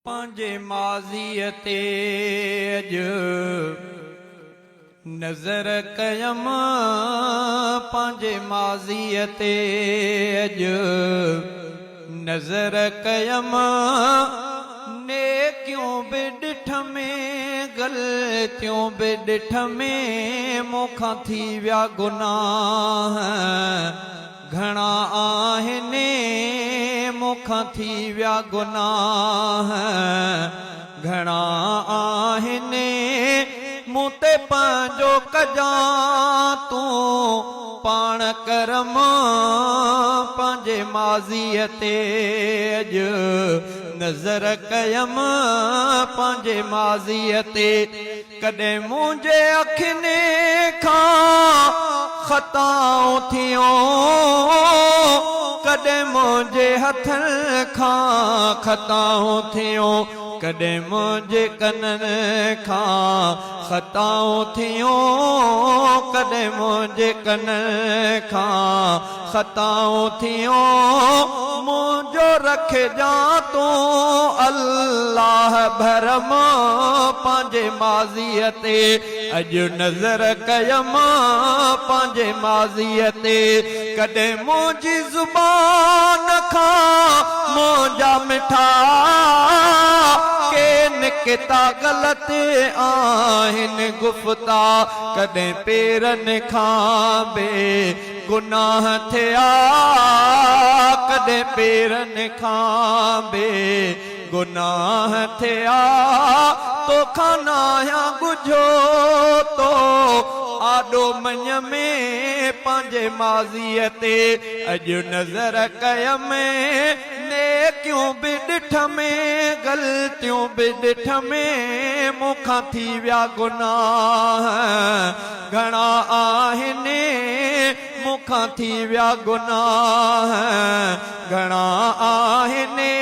पांजे माज़ीअ ते अॼु नज़र कयम पांजे माज़ीअ ते अॼु नज़र कयम नेकियूं बि ॾिठ में ग़लतियूं बि ॾिठ में मूंखां थी विया गुनाह घणा आहिनि मूंखां थी विया गुनाह घणा आहिनि मूं ते पंहिंजो कजां तूं पाण करम पंहिंजे माज़ीअ ते अॼु नज़र कयम पंहिंजे माज़ीअ ते कॾहिं मुंहिंजे अखियुनि खां ख़ताऊं थियूं कॾहिं मुंहिंजे हथनि खां ख़ताऊं थियूं कॾहिं मुंहिंजे कननि खां ख़ताऊं थियूं कॾहिं मुंहिंजे कननि खां ख़ताऊं थियूं मुंहिंजो रखजां तूं अल्लाह भरम पंहिंजे माज़ीअ ते अॼु नज़र कयम पंहिंजे माज़ीअ ते कॾहिं मुंहिंजी ज़ुबान खां मुंहिंजा मिठा के निकिता ग़लति आहिनि गुफ़्ता कॾहिं पेरनि खां बे गुनाह थिया कॾहिं पेरनि खां बे गुनाह थिया तोखां नाहियां ॻुझो तो आॾो मञ में पंहिंजे माज़ीअ ते अॼु नज़र कयम नेकियूं बि ॾिठ में ग़लतियूं बि ॾिठ में मूंखां थी विया गुनाह घणा आहिनि मूंखां थी विया गुनाह घणा आहिनि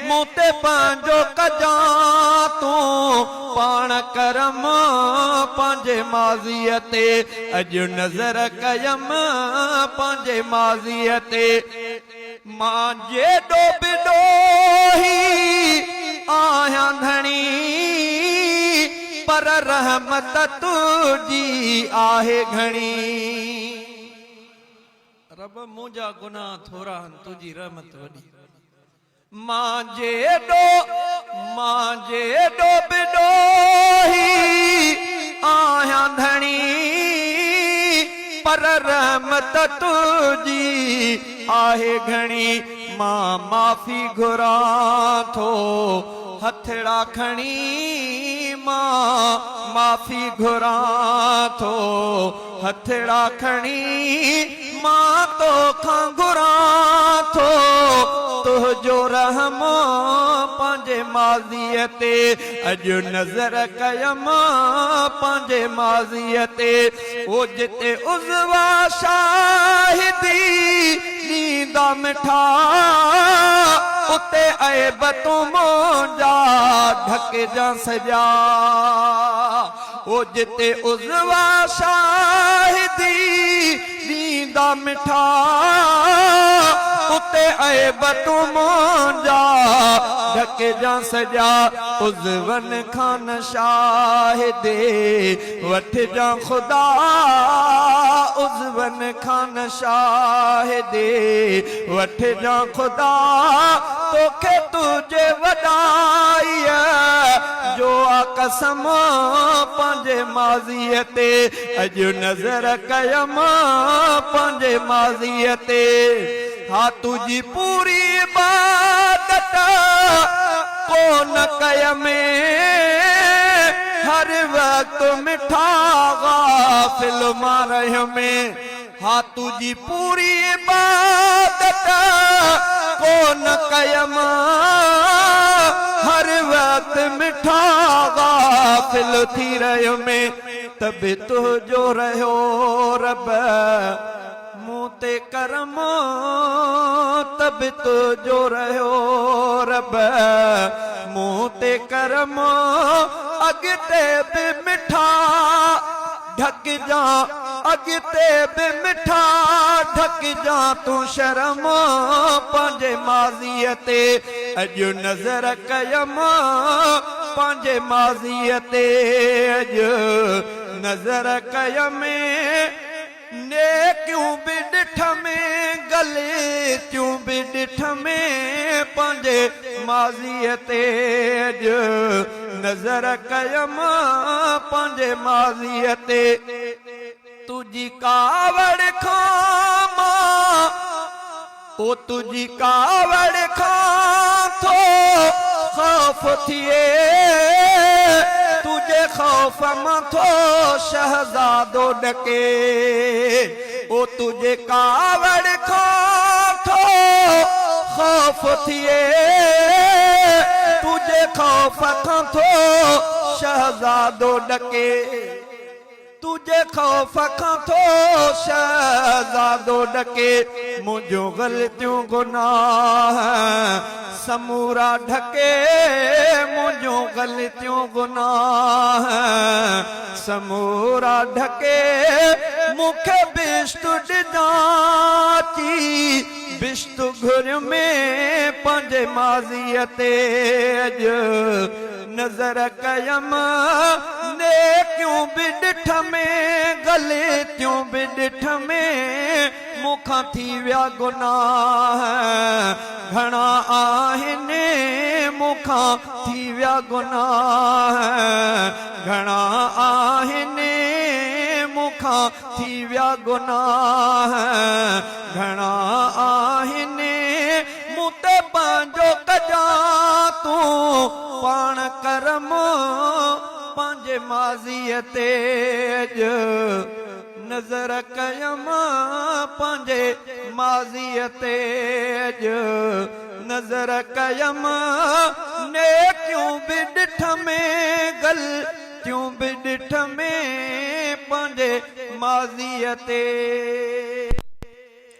मूं ते पंहिंजो कजां तूं पाण करम पंहिंजे माज़ीअ ते अॼु नज़र कयम पंहिंजे माज़ीअ ते मां जेॾो बि ॾोही आहियां धणी पर रहमत तुंहिंजी आहे घणी रब मुंहिंजा गुनाह थोरा आहिनि तुंहिंजी रहमत वॾी मां जेॾो बि ॾोही आहियां धणी पर रहमत तुंहिंजी आहे घणी मां माफ़ी घुरां थो हथड़ा खणी मां माफ़ी घुरां थो हथड़ा खणी मां तोखां घुरां थो तुंहिंजो रहम पंहिंजे माज़ीअ ते अॼु नज़र कयम पंहिंजे माज़ीअ ते ओ जिते उज़वा शाहिदी ॾींदा मिठा उते ऐब तूं मुंहिंजा ढकजां सॼा ओ जिते उज़वा शाहिदी ॾींदा मिठा उते ऐब तूं मुंहिंजा ढकजां सॼा उज़वनि खां न शाहिदे वठजां ख़ुदा उज़वनि खां न शाहिदे वठजां ख़ुदा तोखे तुंहिंजे वॾाईअ जो आ कसम पंहिंजे माज़ीअ ते अॼु नज़र कयम पंहिंजे माज़ीअ ते हा तुंहिंजी पूरी इबादत कोन कयमें हर वक़्तु मिठा गाफ़िल मां रहियोमें हा तुंहिंजी पूरी इबादत कोन कयम हर वक़्तु मिठा गाफ़िल थी रहियोमें त बि तुंहिंजो रहियो रब मूं ते करम त बि तुंहिंजो रहियो रब मूं ते करम अॻिते बि मिठा ढकजां अॻिते बि मिठा ढकजां तूं शर्म पंहिंजे माज़ीअ ते अॼु नज़र कयम पंहिंजे माज़ीअ ते अॼु नज़र कयम नेकियूं बि ॾिठ में ग़लतियूं बि ॾिठ में पंहिंजे माज़ीअ ते अॼु नज़र कयम पंहिंजे माज़ीअ ते तुझी कावड़ खां मां ओ तुझी कावड़ खां थो खौफ थिए तुझे खौफ मां थो शहज़ादो ॾके ओ तुझे कावड़ खां थो खौफ थिए तुझे खौफ खां थो शहज़ादो ॾके तुझे खौफ खां थो शहज़ादो ॾके मुंहिंजो ग़लतियूं गुनाह समूरा ढके मुंहिंजो ग़लतियूं गुनाह समूरा ढके मूंखे बिश्तु ॾिजाची बिश्तु घुर में पंहिंजे माज़ीअ ते अॼु नज़र कयम नेकियूं बि ॾिठ में ग़लतियूं बि ॾिठ में मूंखां थी विया गुनाह घणा आहिनि मूंखां थी विया गुनाह घणा आहिनि मूंखां थी विया गुनाह घणा आहिनि मूं ते पंहिंजो कजां तूं पाण करम पंहिंजे माज़ीअ ते अॼु नज़र कयम पंहिंजे माज़ीअ ते अॼु नज़र कयम नेकियूं बि ॾिठ में ग़लतियूं बि ॾिठ में पंहिंजे माज़ीअ ते